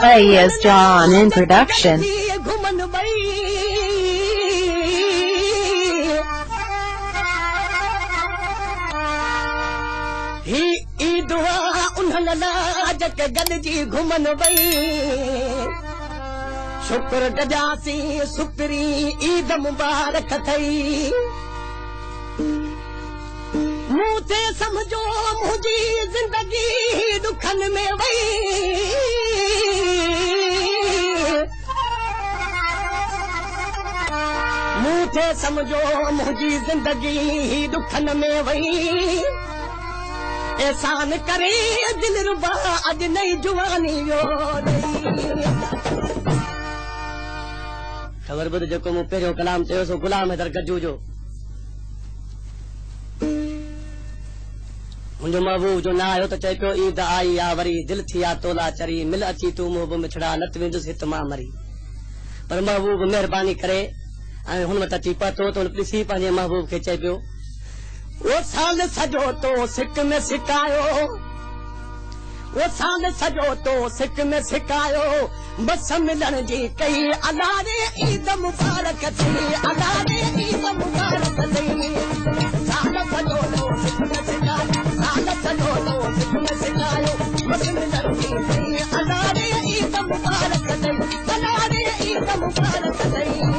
Fayez John in production. शुक्र गजासी सुकरी ईद मुबारक थई मुझे समझो मुझी जिंदगी दुखन में वई मुझे समझो मुझी जिंदगी दुखन में वई एहसान करे दिल रुबा अज नई जुवानी यो खबर बुध जो मूं पहिरियों कलाम चयो सो गुलाम हैदर गज्जू जो मुंहिंजो महबूब जो ना आयो त चए पियो ईद आई आ वरी दिल थी आ तोला चरी मिल अची तूं मूं बि मिठड़ा नत वेंदुसि हित मां मरी पर महबूब महिरबानी करे ऐं हुन वटि अची पहुतो त हुन ॾिसी पंहिंजे महबूब खे चए पियो वो साल सजो तो सिक में सिकायो वो साल सजो तो सिक में सिकायो बस मिलण जी कई अलारे ईद मुबारक थी अलारे ईद मुबारक थी साल सजो तो सिक में सिकायो साल सजो तो सिक में सिकायो बस मिलण जी कई अलारे ईद मुबारक थी अलारे ईद मुबारक थी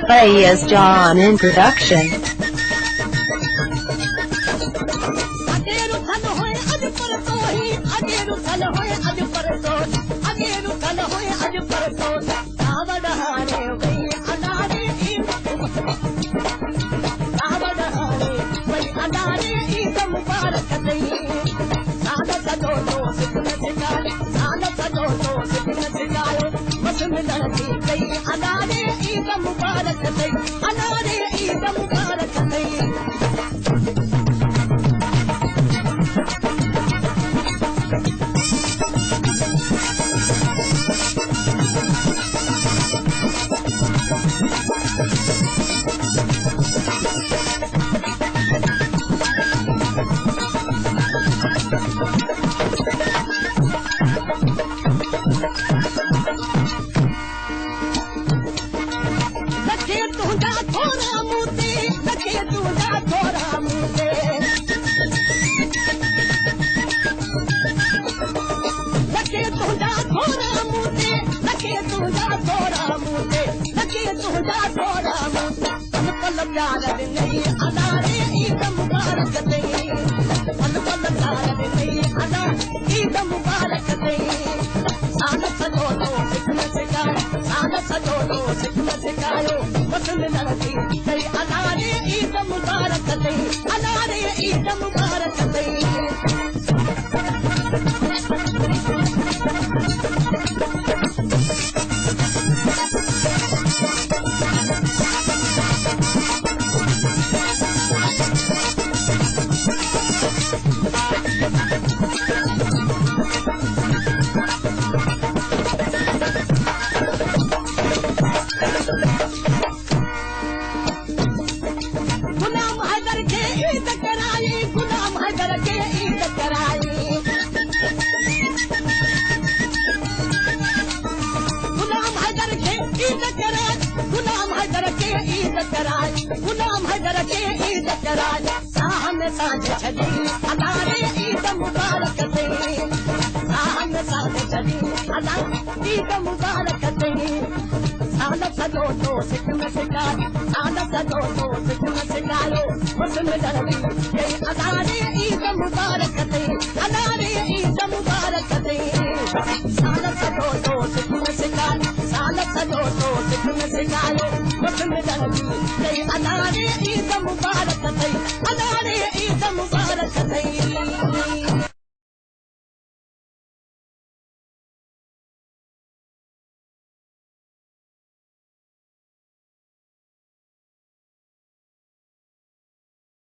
Fayez John in production. तुझा थोड़ा मुते लगे तुझा थोड़ा मुते लगे तुझा थोड़ा मुते लगे तुझा थोड़ा मुते लगे तुझा थोड़ा मुते पल पल प्यार नहीं अदारे ईद मुबारक दे पल पल प्यार नहीं अदा ईद मुबारक दे सादा सजो तो सिखन सिखाए सादा सजो तो सिखन सिखायो वसन लगी कई अदारे ईद मुबारक दे अदारे ईद मुबारक दे गुलाम हैदर के ईद कराई गुलाम हैदर के ईद कराई गुलाम हैदर के ईद कराई गुलाम हैदर के ईद कराई गुलाम हैदर के ईद कराई साहन साझ छड़ी अदारे ईद मुबारक दे साहन साझ छड़ी अदा ईद मुबारक दे सादा सजो तो सिख में सिखाए सादा सजो तो सिख में सिखायो हुस्न दरदी ये अदारे ईद मुबारक दे अदारे ईद मुबारक दे सादा सजो तो सिख में सिखाए सादा सजो तो सिख में सिखायो हुस्न दरदी ये अदारे ईद मुबारक दे अदारे ईद मुबारक दे